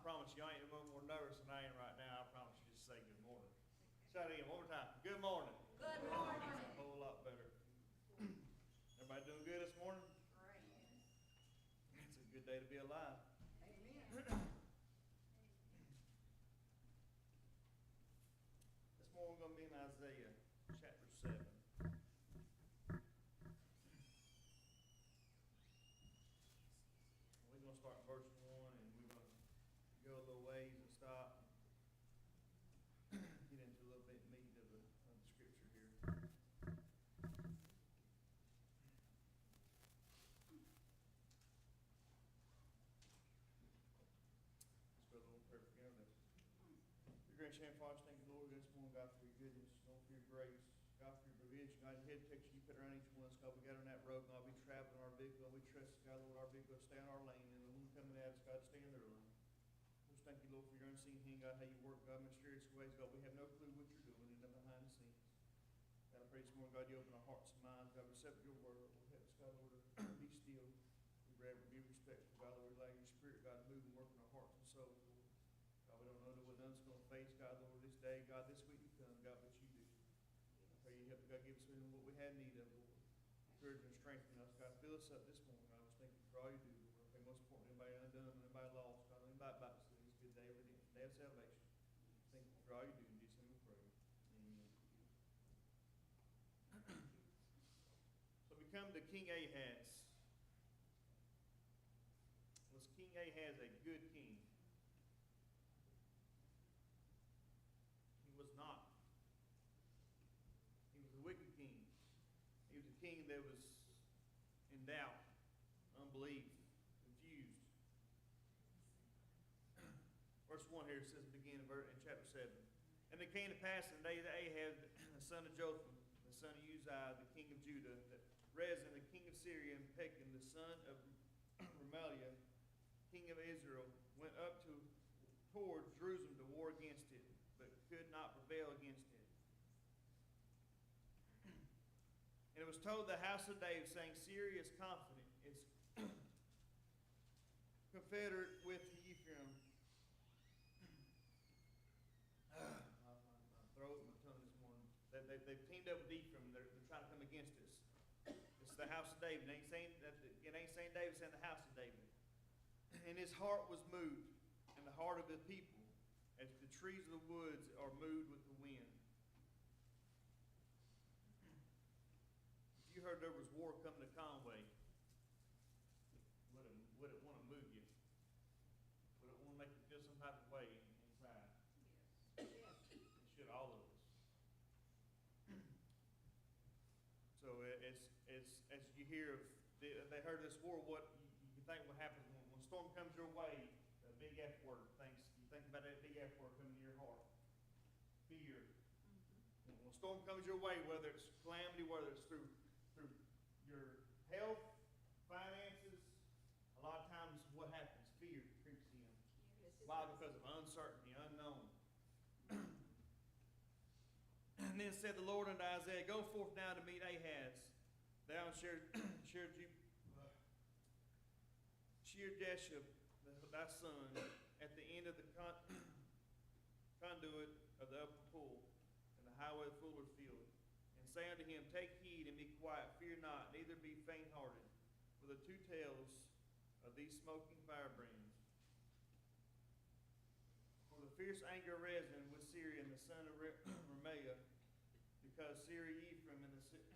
promise you, I ain't no more nervous than I am right now. I promise you, just say good morning. Shout it again one more time. Good morning. Good morning. It's a whole lot better. Everybody doing good this morning? Great. It's a good day to be alive. Amen. This morning we're going to be in Isaiah chapter 7. We're going to start in verse 1 and we're going to go a little ways and stop and get into a little bit of meat of the scripture here. Let's go a little prayer together. Your gracious Heavenly Father, thank you, Lord, this morning, God, for your goodness, Lord, for your grace, God, for your provision, God, your head protection you put around each one of us, God, we got on that road, God, we traveling our vehicle, we trust, God, Lord, our vehicle to stay on our lane, and the one coming at us, God, to stay in their lane. Just thank you, Lord, for your unseen hand, God, how you work, God, in mysterious ways, God, we have no clue what you're doing in the behind the scenes. God, I pray this morning, God, you open our hearts and minds, God, receptive your word, Lord, help us, God, Lord, to be still, be reverent, be respectful, God, Lord, allow your spirit, God, to move and work in our hearts and souls, Lord. God, we don't know what none's going to face, God, Lord, this day, God, this week to come, God, but you do. I pray you help, God, give us what we have need of, Lord. Encourage and strengthen us, God, fill us up this morning, God, I was thanking you for all you do, Lord. I pray most importantly, anybody undone, anybody lost, God, anybody about to see this good day of redemption, day of salvation. Thank you for all you do, in Jesus' name we pray. Amen. So we come to King Ahaz. Was King Ahaz a good king? He was not. He was a wicked king. He was a king that was in doubt, unbelief, confused. Verse 1 here says, begin in chapter 7. And it came to pass in the day that Ahab, the son of Jotham, the son of Uzziah, the king of Judah, that Rezin, the king of Syria, and Pekah, the son of Remaliah, king of Israel, went up toward Jerusalem to war against it, but could not prevail against it. And it was told the house of David, saying, Syria is confident, is confederate with Ephraim. My throat and my tongue this morning. They've teamed up with Ephraim. They're trying to come against us. It's the house of David. It ain't saying David, it's saying the house of David. And his heart was moved, and the heart of the people, as the trees of the woods are moved with the wind. If you heard there was war coming to Conway, would it want to move you? Would it want to make you feel some type of way inside? Yes. It should, all of us. So as you hear of, they heard this war, what you think what happens when a storm comes your way, the big F word, you think about that big F word coming to your heart. Fear. Mm-hmm. When a storm comes your way, whether it's calamity, whether it's through your health, finances, a lot of times what happens? Fear creeps in. Yes, why? Because of uncertainty, unknown. And then said the Lord unto Isaiah, go forth now to meet Ahaz, thou and Shear-Jashub, thy son, at the end of the conduit of the upper pool, and the highway of the fuller's field. And say unto him, take heed and be quiet, fear not, neither be faint-hearted, for the two tails of these smoking firebrands. For the fierce anger of Rezin with Syria and the son of Remaliah, because Syria, Ephraim, and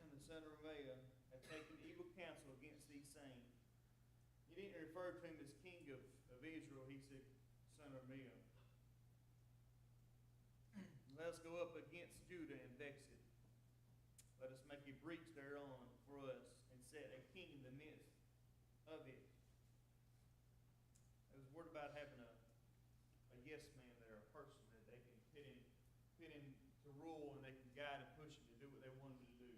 the son of Remaliah have taken evil counsel against these same. He didn't refer to him as king of Israel. He said, son of Remaliah. Let us go up against Judah and vex it. Let us make a breach thereon for us, and set a king in the midst of it. There was a word about having a yes man there, a person that they can put in to rule, and they can guide and push him to do what they want him to do.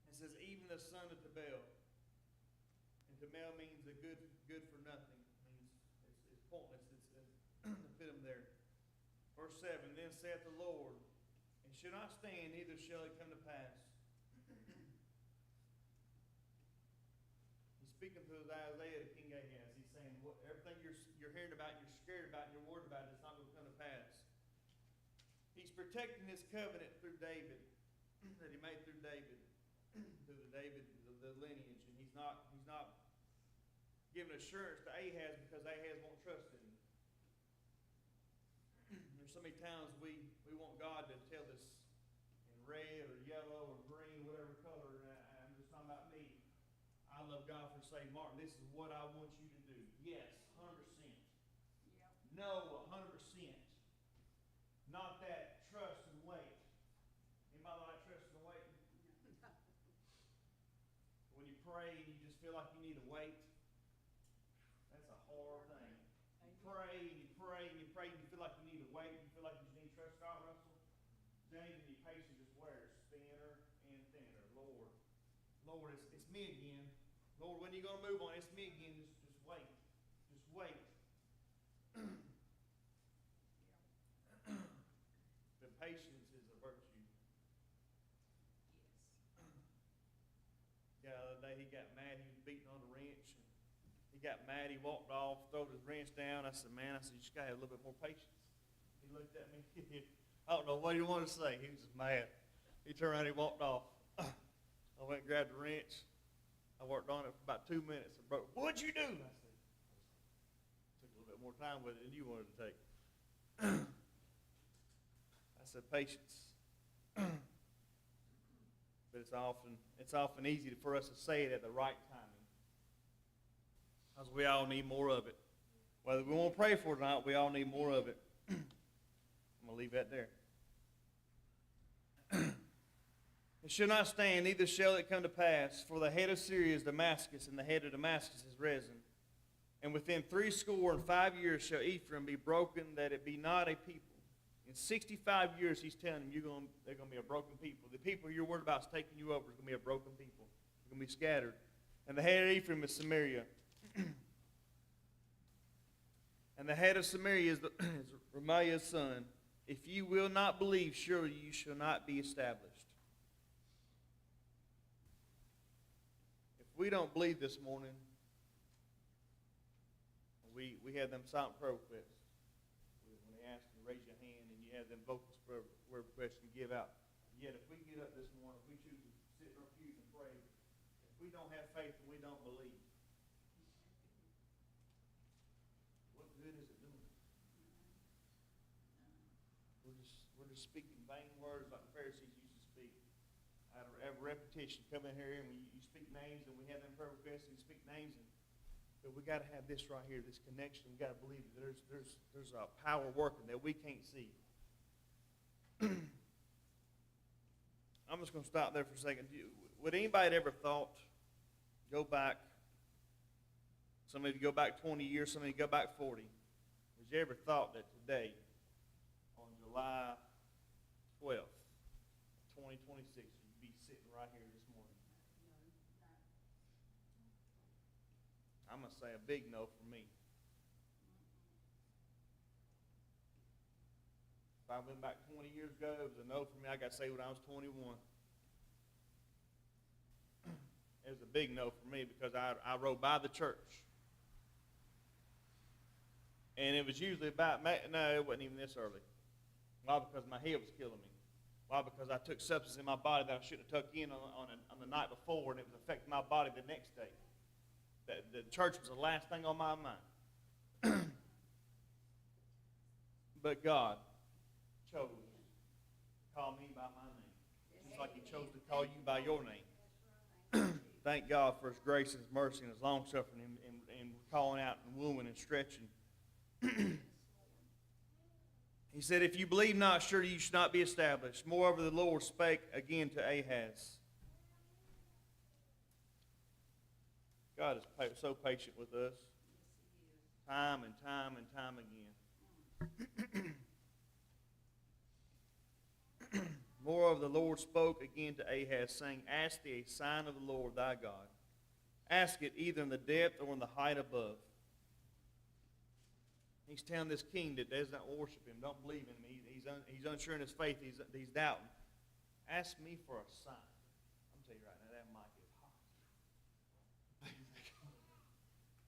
It says, even the son of Tabel. And Tabel means a good for nothing. It means it's pointless. It's to put him there. Verse 7, then saith the Lord, and shall not stand, neither shall it come to pass. He's speaking to Isaiah, the king Ahaz. He's saying, and everything you're hearing about, and you're scared about, and you're worried about, it's not going to come to pass. He's protecting his covenant through David, that he made through David, the lineage, and he's not giving assurance to Ahaz because Ahaz won't trust in him. There's so many times we want God to tell us in red or yellow or green, whatever color. I'm just talking about me. I love God for saying, Martin, this is what I want you to do. Yes, 100%. Yep. No, 100%. Not that trust and wait. Anybody like trust and wait? When you pray and you just feel like you need to wait, that's a hard thing. You pray and you pray and you pray and you feel like you need to wait. You feel like you just need to trust God, Russell. James, and your patience just wears thinner and thinner. Lord, it's me again. Lord, when are you going to move on? It's me again. Just wait. Just wait. The patience is a virtue. Yes. The other day he got mad. He was beating on the wrench. He got mad. He walked off, threw his wrench down. I said, man, you just got to have a little bit more patience. He looked at me. I don't know what he wanted to say. He was just mad. He turned around and he walked off. I went and grabbed the wrench. I worked on it for about 2 minutes. I broke, what'd you do? I said, took a little bit more time with it than you wanted to take. I said, patience. But it's often easy for us to say it at the right timing. Because we all need more of it. Whether we want to pray for it or not, we all need more of it. I'm going to leave that there. It shall not stand, neither shall it come to pass, for the head of Syria is Damascus, and the head of Damascus is Rezin. And within 65 years shall Ephraim be broken, that it be not a people. In 65 years, he's telling them they're going to be a broken people. The people you're worried about is taking you over is going to be a broken people. They're going to be scattered. And the head of Ephraim is Samaria. And the head of Samaria is Remaliah's son. If you will not believe, surely you shall not be established. If we don't believe this morning, we have them silent prayer requests. When they ask you to raise your hand and you have them vocal prayer requests you give out. Yet if we get up this morning, if we choose to sit in our pews and pray, if we don't have faith and we don't believe, what good is it doing? We're just speaking vain words like the Pharisees used to speak. Out of repetition, come in here and you speak names, and we have them prayer requests and you speak names, but we got to have this right here, this connection. We got to believe that there's a power working that we can't see. I'm just going to stop there for a second. Would anybody ever thought, go back, somebody to go back 20 years, somebody to go back 40, would you ever thought that today, on July 12th, 2026, you'd be sitting right here this morning? I'm going to say a big no for me. If I went back 20 years ago, it was a no for me. I got saved when I was 21. It was a big no for me because I rode by the church. And it was usually about, no, it wasn't even this early. Why? Because my head was killing me. Why? Because I took substance in my body that I shouldn't have took in on the night before, and it was affecting my body the next day. The church was the last thing on my mind. But God chose to call me by my name, just like he chose to call you by your name. Thank God for his grace and his mercy and his long-suffering and calling out and wooing and stretching. He said, if you believe not, surely you should not be established. Moreover, the Lord spake again to Ahaz. God is so patient with us, time and time and time again. Moreover, the Lord spoke again to Ahaz, saying, ask thee a sign of the Lord thy God. Ask it either in the depth or in the height above. He's telling this king that does not worship him, don't believe in him. He's unsure in his faith. He's doubting. Ask me for a sign. I'm telling you right now, that might get hot.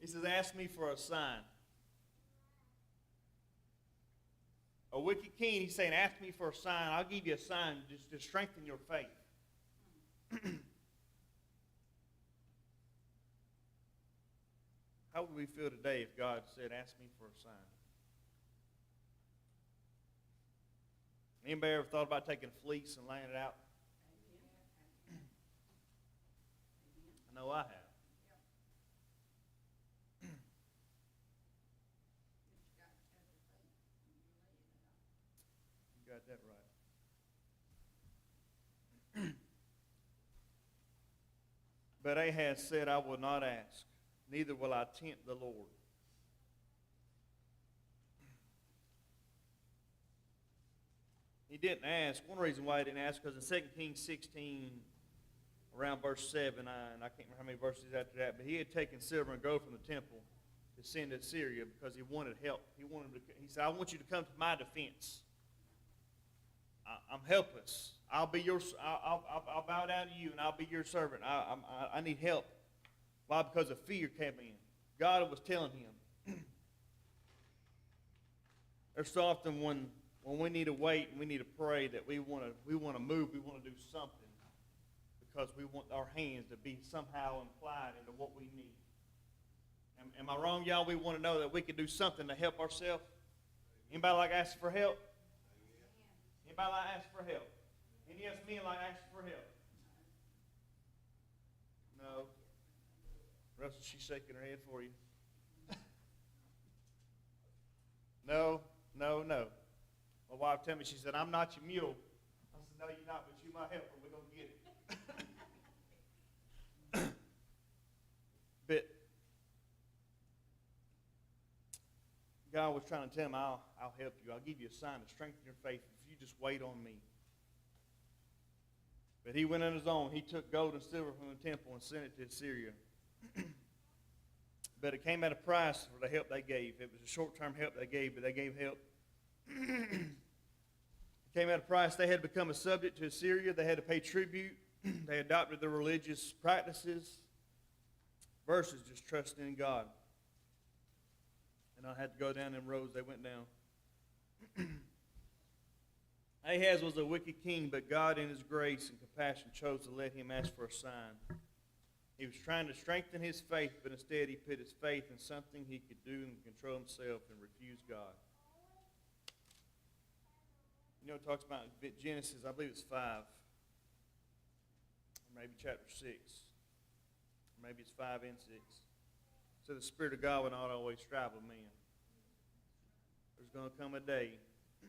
He says, ask me for a sign. A wicked king, he's saying, ask me for a sign. I'll give you a sign just to strengthen your faith. How would we feel today if God said, ask me for a sign? Anybody ever thought about taking a fleece and laying it out? I know I have. You got that right. But Ahaz said, I will not ask, neither will I tempt the Lord. He didn't ask. One reason why he didn't ask, because in 2 Kings 16, around verse 7, and I can't remember how many verses after that, but he had taken silver and gold from the temple to send to Syria because he wanted help. He said, I want you to come to my defense. I'm helpless. I'll bow down to you and I'll be your servant. I need help. Why? Because of fear came in. God was telling him. There's so often when we need to wait and we need to pray that we want to move, we want to do something because we want our hands to be somehow implied into what we need. Am I wrong, y'all? We want to know that we can do something to help ourselves. Anybody like asking for help? Anybody like asking for help? Any of us men like asking for help? No. Russell, she's shaking her head for you. No. My wife told me, she said, I'm not your mule. I said, no, you're not, but you're my helper. We're going to get it. But God was trying to tell him, I'll help you. I'll give you a sign to strengthen your faith if you just wait on me. But he went on his own. He took gold and silver from the temple and sent it to Syria. But it came at a price for the help they gave. It was a short-term help they gave, but they gave help. It came at a price. They had become a subject to Assyria. They had to pay tribute. They adopted their religious practices versus just trusting in God. And I had to go down them roads they went down. Ahaz was a wicked king, but God in his grace and compassion chose to let him ask for a sign. He was trying to strengthen his faith, but instead he put his faith in something he could do and control himself and refuse God. You know, it talks about Genesis, I believe it's 5, or maybe chapter 6, or maybe it's 5 and 6. So the Spirit of God will not always strive with men. There's going to come a day,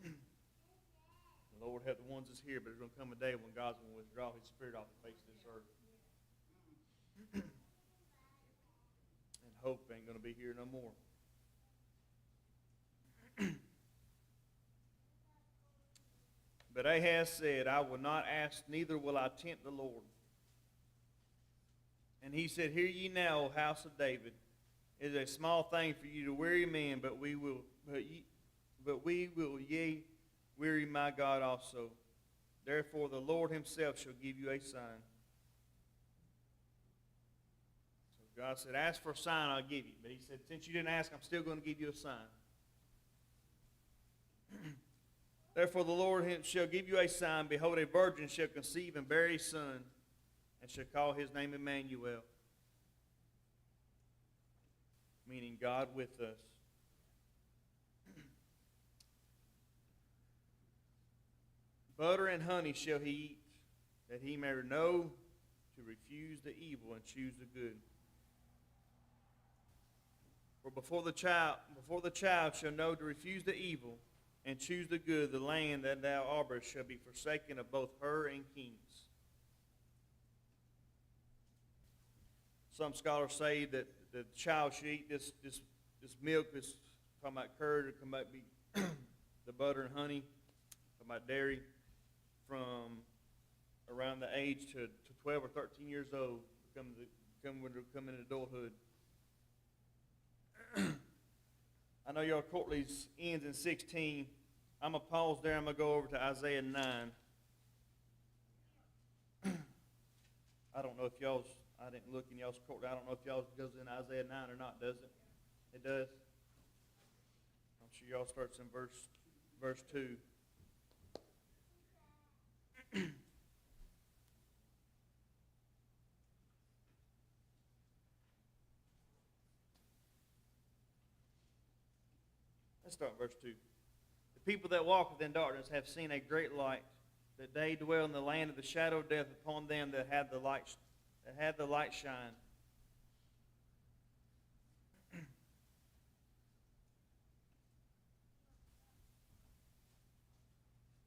the Lord help the ones that's here, but there's going to come a day when God's going to withdraw his Spirit off the face of this earth. And hope ain't going to be here no more. But Ahaz said, I will not ask, neither will I tempt the Lord. And he said, hear ye now, O house of David. It is a small thing for you to weary men, but we will ye weary my God also. Therefore the Lord himself shall give you a sign. So God said, ask for a sign, I'll give you. But he said, since you didn't ask, I'm still going to give you a sign. Therefore the Lord shall give you a sign. Behold, a virgin shall conceive and bear a son, and shall call his name Emmanuel, meaning God with us. Butter and honey shall he eat, that he may know to refuse the evil and choose the good. For before the child shall know to refuse the evil and choose the good, the land that thou arborest shall be forsaken of both her and kings. Some scholars say that the child should eat this milk, this talking about curd, it might be the butter and honey, talking about dairy, from around the age to 12 or 13 years old, come into adulthood. I know your Courtleys ends in 16. I'm going to pause there. I'm going to go over to Isaiah 9. I don't know if y'all's, I didn't look in y'all's court. I don't know if y'all's goes in Isaiah 9 or not, does it? It does. I'm sure y'all starts in verse 2. Let's start in verse 2. The people that walk in darkness have seen a great light. That they dwell in the land of the shadow of death. Upon them that had the light shine.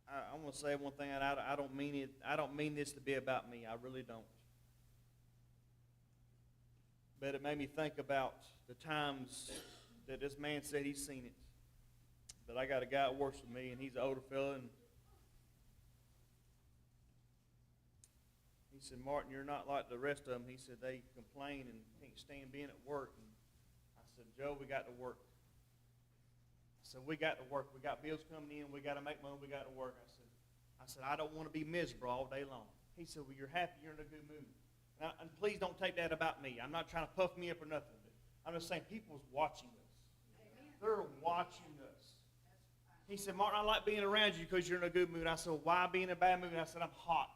I want to say one thing, and I don't mean it. I don't mean this to be about me. I really don't. But it made me think about the times that this man said he's seen it. That I got a guy that works with me, and he's an older fella, and he said, "Martin, you're not like the rest of them." He said, "They complain and can't stand being at work." And I said, "Joe, we got to work." I said, "We got to work. We got bills coming in. We got to make money. We got to work." I said, "I don't want to be miserable all day long." He said, "Well, you're happy. You're in a good mood." And please don't take that about me. I'm not trying to puff me up or nothing. I'm just saying people's watching us. They're watching us. He said, "Martin, I like being around you because you're in a good mood." I said, "Well, why be in a bad mood?" I said, "I'm hot.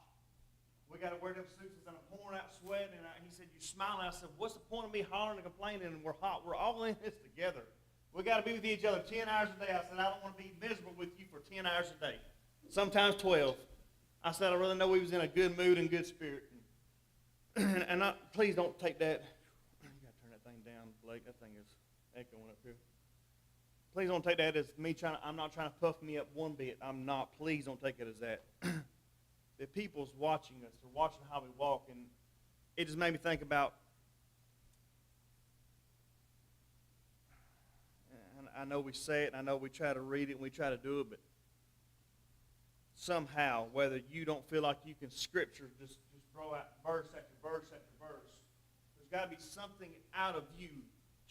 We got to wear them suits and I'm pouring out sweat." And he said, "You're smiling." I said, "What's the point of me hollering and complaining and we're hot? We're all in this together. We got to be with each other 10 hours a day." I said, "I don't want to be miserable with you for 10 hours a day. Sometimes 12. I said, "I really know we was in a good mood and good spirit." And please don't take that. You got to turn that thing down, Blake. That thing is echoing up here. Please don't take that as me I'm not trying to puff me up one bit. I'm not. Please don't take it as that. The people's watching us. They're watching how we walk. And it just made me think about, and I know we say it, and I know we try to read it, and we try to do it, but somehow, whether you don't feel like you can scripture, just throw out verse after verse after verse, there's got to be something out of you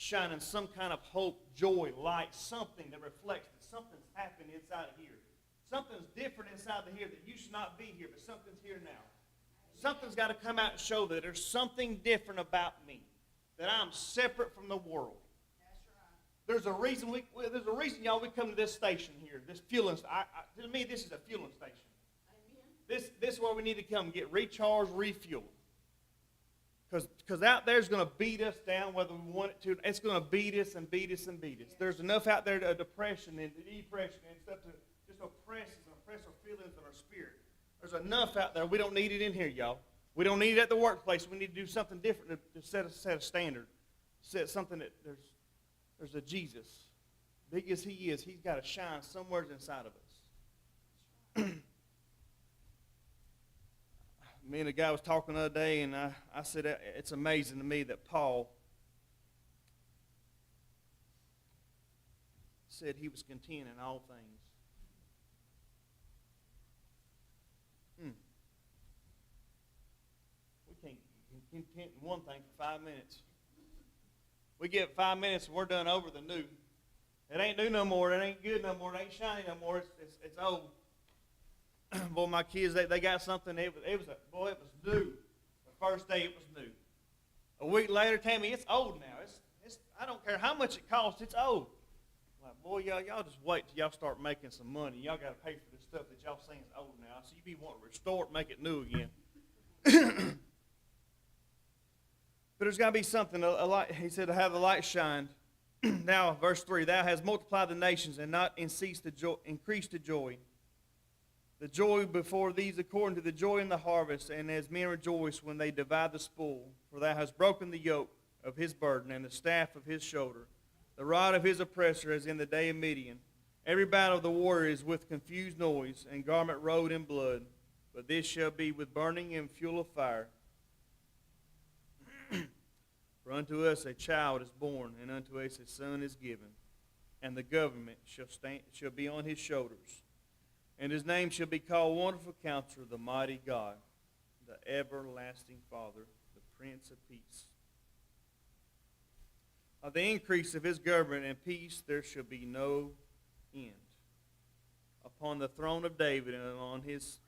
shining some kind of hope, joy, light, something that reflects that something's happening inside of here. Something's different inside of here that used to not be here, but something's here now. Something's got to come out and show that there's something different about me, that I'm separate from the world. There's a reason, y'all, we come to this station here, this fueling station. To me, this is a fueling station. This is where we need to come and get recharged, refueled. Because out there is going to beat us down whether we want it to. It's going to beat us and beat us and beat us. There's enough out there to depression and depression and stuff to just oppress us and oppress our feelings and our spirit. There's enough out there. We don't need it in here, y'all. We don't need it at the workplace. We need to do something different to set a standard. Set something that there's a Jesus. Big as he is, he's got to shine somewhere inside of us. Me and a guy was talking the other day, and I said it's amazing to me that Paul said he was content in all things. We can't be content in one thing for 5 minutes. We get 5 minutes and we're done over the new. It ain't new no more. It ain't good no more. It ain't shiny no more. It's old. Boy, my kids, they got something. It was new. The first day it was new. A week later, Tammy, it's old now. It's I don't care how much it costs. It's old. Like, boy, y'all just wait till y'all start making some money. Y'all got to pay for this stuff that y'all saying is old now. So you be wanting to restore it, make it new again. But there's got to be something. A light, he said, to have the light shined. Now, verse 3, thou hast multiplied the nations and not increased the joy. The joy before these according to the joy in the harvest, and as men rejoice when they divide the spoil. For thou hast broken the yoke of his burden and the staff of his shoulder, the rod of his oppressor as in the day of Midian. Every battle of the warrior is with confused noise, and garment rolled in blood. But this shall be with burning and fuel of fire. For unto us a child is born, and unto us a son is given, and the government shall be on his shoulders. And his name shall be called Wonderful Counselor, the Mighty God, the Everlasting Father, the Prince of Peace. Of the increase of his government and peace there shall be no end. Upon the throne of David and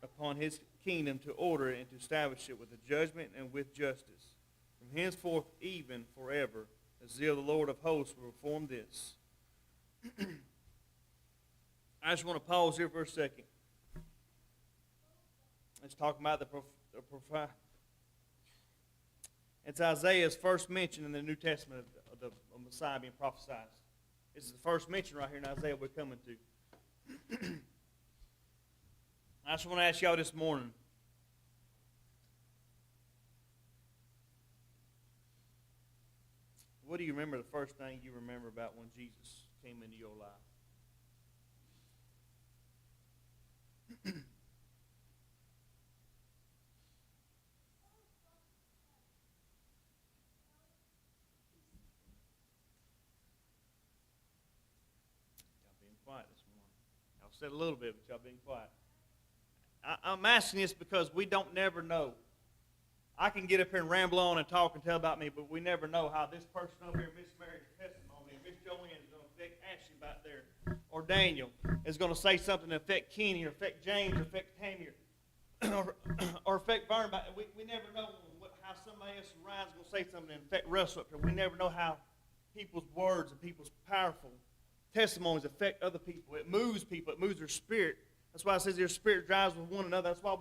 upon his kingdom, to order it and to establish it with a judgment and with justice from henceforth even forever. The zeal of the Lord of hosts will perform this. I just want to pause here for a second. It's talking about it's Isaiah's first mention in the New Testament of the Messiah being prophesied. This is the first mention right here in Isaiah we're coming to. I just want to ask y'all this morning. What do you remember the first thing you remember about when Jesus came into your life? Quiet this morning. Y'all said a little bit, but y'all being quiet. I'm asking this because we don't never know. I can get up here and ramble on and talk and tell about me, but we never know how this person over here, Miss Mary's testimony, and Miss Joanne is going to affect Ashley back there, or Daniel is going to say something to affect Kenny, or affect James, or affect Tammy, or affect Vern. We never know how somebody else around is going to say something and affect Russell. We never know how people's words and people's powerful testimonies affect other people. It moves people. It moves their spirit. That's why it says their spirit drives with one another. That's why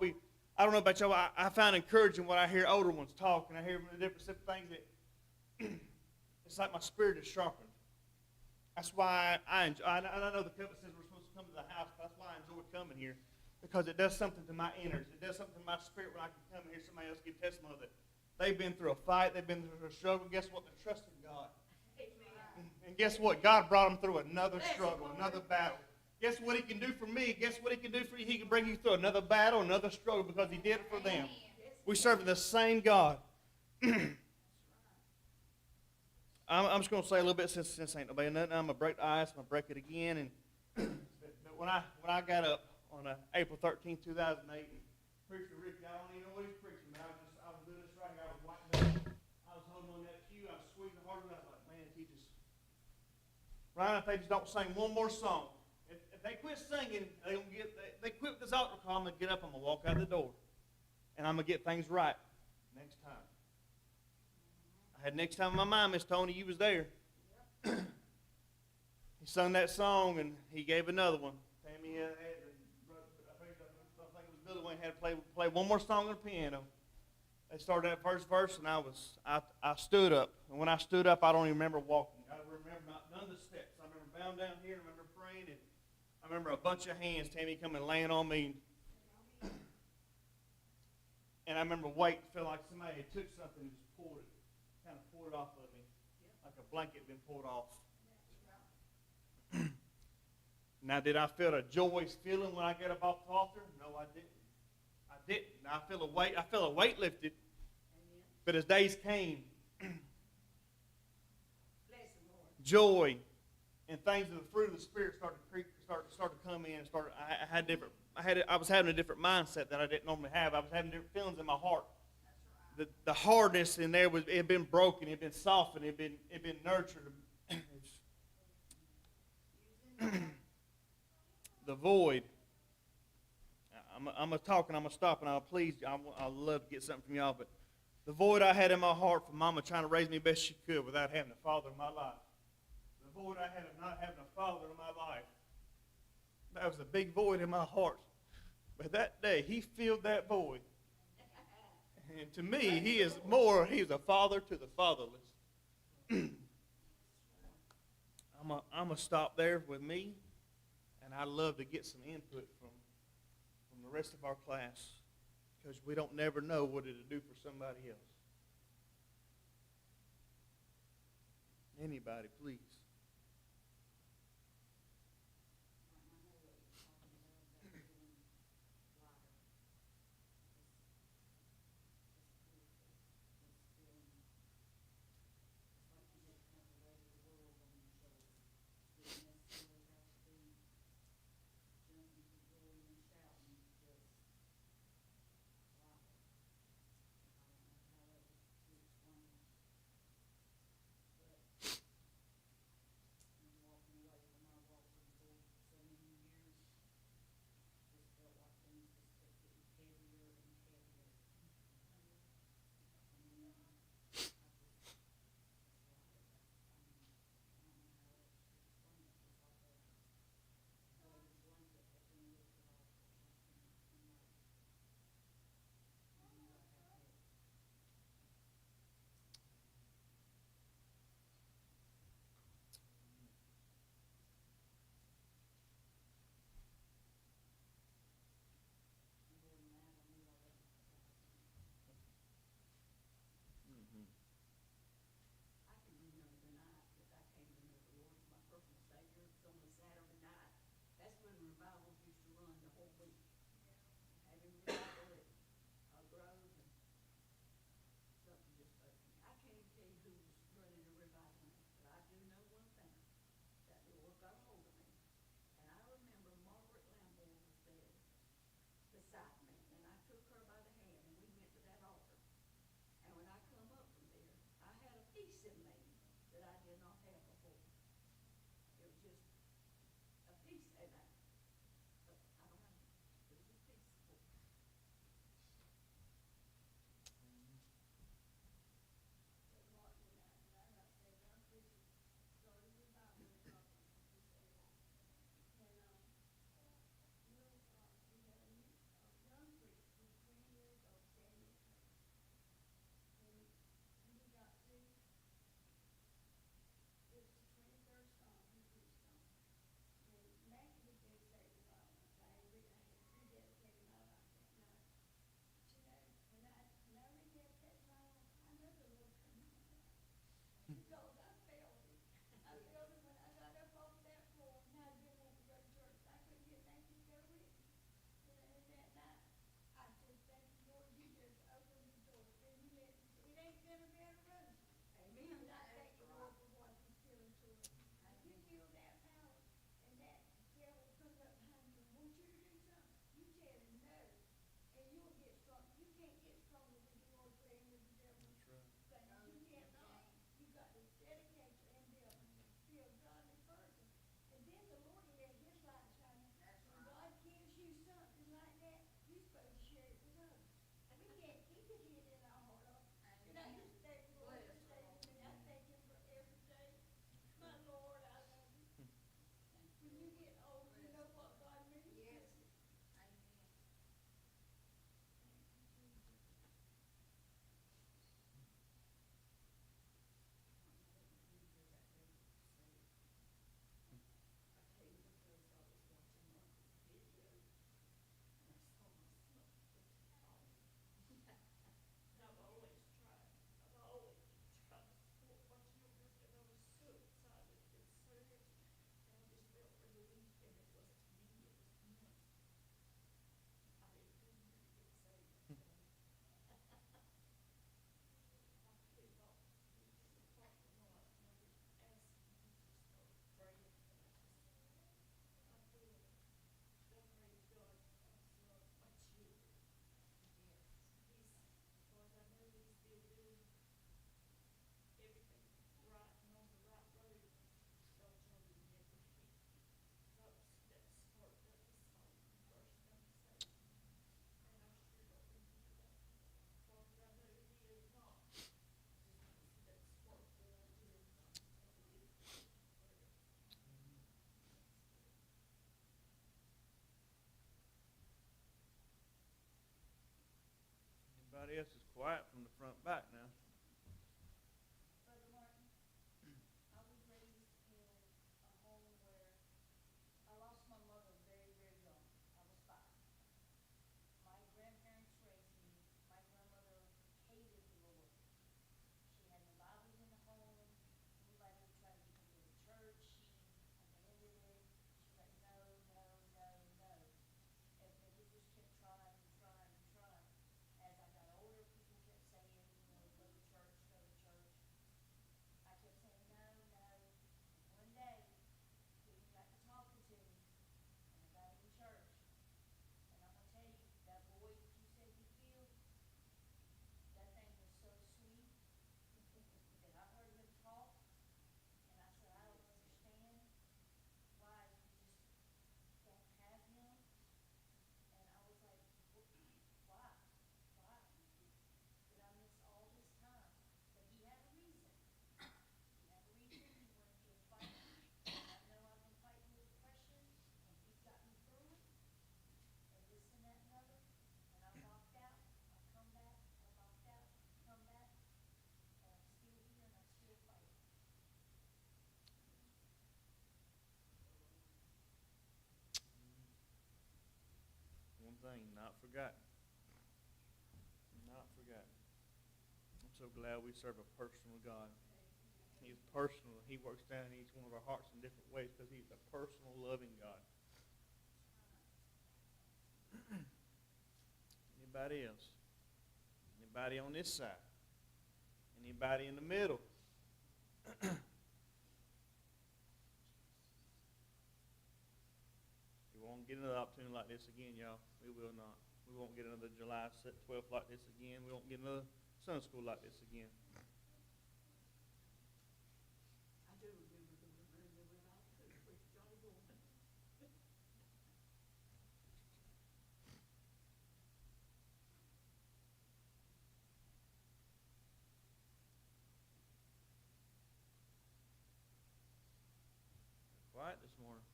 I don't know about y'all, I find encouraging when I hear older ones talk and I hear the different things that it's like my spirit is sharpened. That's why I enjoy. I know the covenant says we're supposed to come to the house, but that's why I enjoy coming here, because it does something to my innards. It does something to my spirit when I can come and hear somebody else give testimony that they've been through a fight, they've been through a struggle. Guess what? They're trusting God. And guess what? God brought them through another struggle, another battle. Guess what He can do for me? Guess what He can do for you? He can bring you through another battle, another struggle, because He did it for them. We serve the same God. I'm just going to say a little bit since ain't nobody nothing. I'm going to break the ice. I'm going to break it again. And but when I got up on April 13, 2008, and Preacher Rick, I don't even know what he's preaching, but I was doing this right here. I was wiping up. I was holding on that pew. I was squeezing harder. I was like, man, if he just... Ryan, if they just don't sing one more song, if they quit singing, they quit with this altar call, I'm going to get up, I'm going to walk out the door. And I'm going to get things right next time. I had next time in my mind, Miss Tony, you was there. He sung that song, and he gave another one. Tammy had, I think it was Billy Wayne, had to play one more song on the piano. They started that first verse, and I stood up. And when I stood up, I don't even remember walking. I remember none of the steps. I remember bowing down here, and I remember praying, and I remember a bunch of hands, Tammy, coming and laying on me. And I remember waiting, felt like somebody had took something and just pulled it off of me, like a blanket had been pulled off. Now, did I feel a joyous feeling when I got up off the altar? No, I didn't. I feel a weight lifted. But as days came, joy and things of the fruit of the Spirit started to come in. I was having a different mindset that I didn't normally have. I was having different feelings in my heart. The hardness in there it had been broken, it had been softened, it had been nurtured. The void. I'm going to talk and I'm going to stop, and I'll love to get something from y'all, but the void I had in my heart from Mama trying to raise me best she could without having a father in my life. The void I had of not having a father in my life. That was a big void in my heart. But that day, He filled that void. And to me, He's a father to the fatherless. I'm going to stop there with me, and I'd love to get some input from the rest of our class, because we don't never know what it'll do for somebody else. Anybody, please. peace in me that I did not have before. It was just a peace, amen. But I don't know, it was just peaceful. But Martin and I said, young preacher started revival in Scotland, he said. And, we had a young preacher, he was 20 years old, standing in church. And when he got through, it was the 23rd Psalm he preached on. And Maggie had been saved a while, and I had rededicated my life that night. But you know, when I rededicated my life, I know the Lord turned my life. Because I felt it. I felt it when I got up off that floor, and I'd been wanting to go to church. I couldn't get Maggie to go with me. And that night, I said, thank you, Lord, you just opened the door, and you let me, it ain't been a bed of roses. Amen. And I thank That's the right. Lord for what he's given to us. And you feel that power, and that devil comes up behind you and wants you to do something. You tell him no, and you'll get strong. You can't get stronger when you are playing with the devil. That's right. But you can't not. You got to dedicate and be a godly person. And then the Lord will let his light shine. That's When right. God gives you something like that, you're supposed to share it with others. We can't keep it hid in our heart. And I just thank the Lord for saving me. I thank him for every day. My Lord, I love you. When you get old, you know what God means. Yes. Thank you, Amen. Jesus. I came because I was watching Marcus' video, and I saw myself with the power. And I've always tried to support what you're working on, so excited, it's so rich. And I just felt relieved, and it was to me, it was him. I didn't come here to get saved. I came up into the parking lot, and I was asking him to start praying, and I feel it. I praise God, I love my children. Yes. He's, Lord, I know he's still doing everything right and on the right road. Don't you remember he wrote that start of the song, first thing saved me. And I sure don't remember that. Lord, I know he is not. Just that spark that I do every time he tells me to prayer. Anybody else is quiet from the front back now? Brother Martin, I was raised in a home where I lost my mother very, very young. I was 5. My grandparents raised me. My grandmother hated the Lord. She had no Bibles in the home. Anybody would try to get me to go to church, she abandoned it. She's like, no, no, no, no. And then we just kept trying and trying and trying. As I got older, people kept saying, go to church, go to church. I kept saying, no, no. One day, he got to talking to me, and I got in church. And I'm gonna tell you, that voice that you said you feel, that thing was so sweet that I heard him talk, and I said, I don't understand why you just don't have him. And I was like, why? Why? Did I miss all this time? But he had a reason. He had a reason. He wanted me to fight. And I know I've been fighting with depression, and he's got me through it, and this and that and other. And I walked out, I come back, I walked out, come back, and I'm still here and I'm still fighting. One thing, not forgotten. Not forgotten. I'm so glad we serve a personal God. He's personal. He works down in each one of our hearts in different ways because he's a personal, loving God. Anybody else? Anybody on this side? Anybody in the middle? We won't get another opportunity like this again, y'all. We will not. We won't get another July 12th like this again. We won't get another Sunday school like this again. quiet this morning.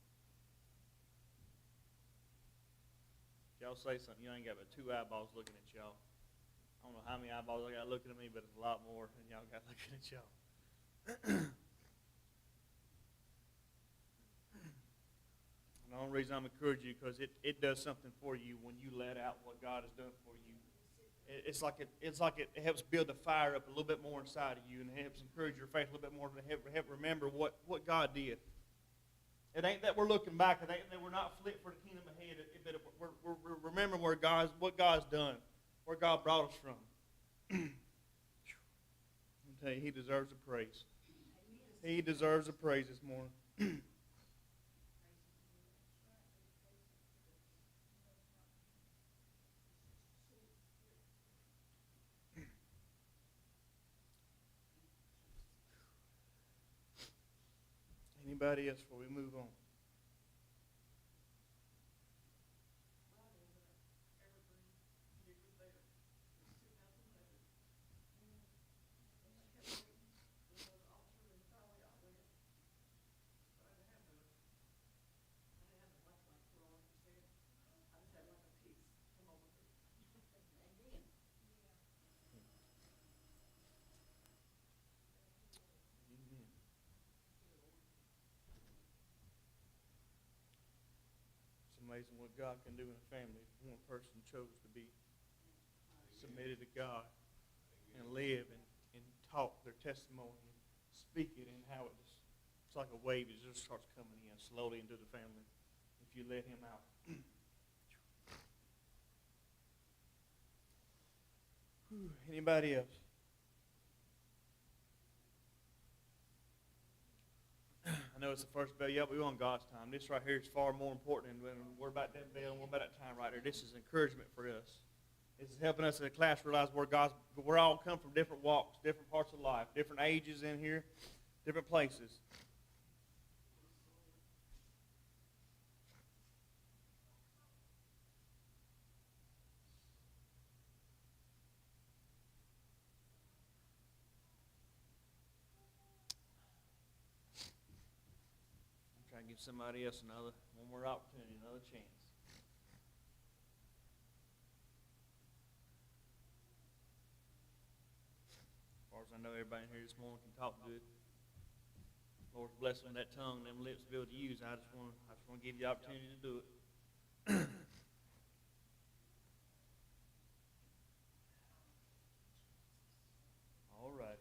Y'all say something. You ain't got but 2 eyeballs looking at y'all. I don't know how many eyeballs I got looking at me, but it's a lot more than y'all got looking at y'all. And the only reason I'm encouraging you because it does something for you when you let out what God has done for you. It's like it helps build the fire up a little bit more inside of you, and it helps encourage your faith a little bit more to help remember what God did. It ain't that we're looking back. It ain't that we're not flipped for the kingdom ahead. But we're remembering what God's done, where God brought us from. I tell you, He deserves the praise. He deserves the praise this morning. Anybody else before we move on? Amazing what God can do in a family if one person chose to be submitted to God and live and talk their testimony and speak it, and how it's like a wave that just starts coming in slowly into the family if you let Him out. Anybody else? I know it's the first bell. Yeah, we're on God's time. This right here is far more important than we're about that bell and we're about that time right here. This is encouragement for us. This is helping us in the class realize we're all come from different walks, different parts of life, different ages in here, different places. I'm trying to give somebody else one more opportunity, another chance. As far as I know, everybody in here this morning can talk good. Lord's blessing that tongue, them lips to be able to use. I just want to give you the opportunity to do it. All right.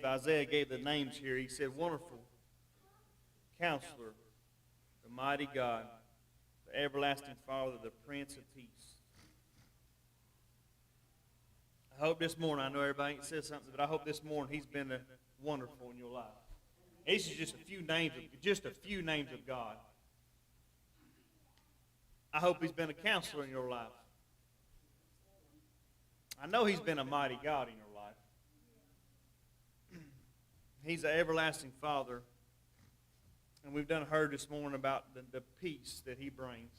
Isaiah gave the names here. He said, Wonderful Counselor, the Mighty God, the Everlasting Father, the Prince of Peace. I hope this morning, I know everybody ain't said something, but I hope this morning He's been wonderful in your life. These are just a few names of God. I hope He's been a counselor in your life. I know He's been a mighty God in your life. He's an everlasting Father. And we've heard this morning about the peace that He brings.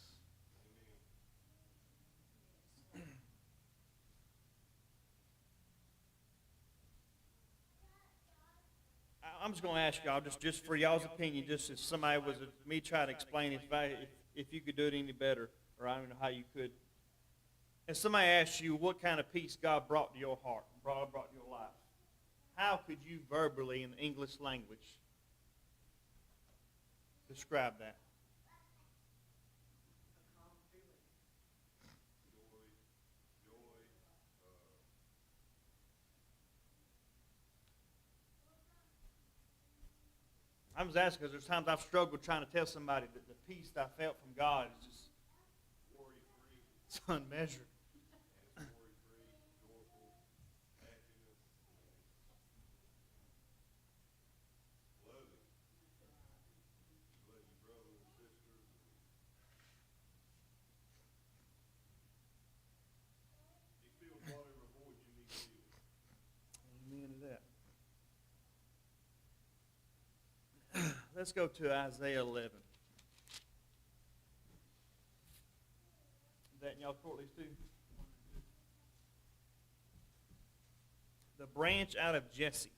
I'm just going to ask y'all, just for y'all's opinion, just if somebody was me trying to explain if you could do it any better, or I don't know how you could. If somebody asked you what kind of peace God brought to your heart, brought to your life, how could you verbally, in the English language, describe that? I'm just asking because there's times I've struggled trying to tell somebody that the peace that I felt from God is just it's unmeasured. Amen to that. Let's go to Isaiah 11. Is that in y'all court list too? The branch out of Jesse.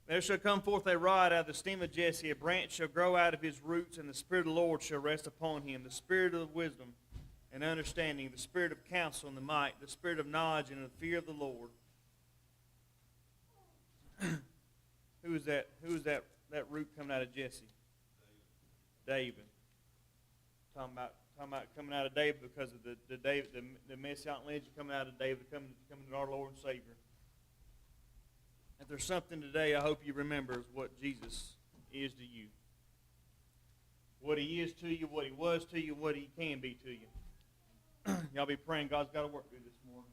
There shall come forth a rod out of the stem of Jesse, a branch shall grow out of his roots, and the Spirit of the Lord shall rest upon him, the Spirit of wisdom and understanding, the Spirit of counsel and the might, the Spirit of knowledge and of the fear of the Lord. Who is that root coming out of Jesse? David. Talking about coming out of David because of the Messianic lineage coming out of David, coming to our Lord and Savior. If there's something today, I hope you remember is what Jesus is to you. What he is to you, what he was to you, what he can be to you. Y'all be praying God's got to work through this morning.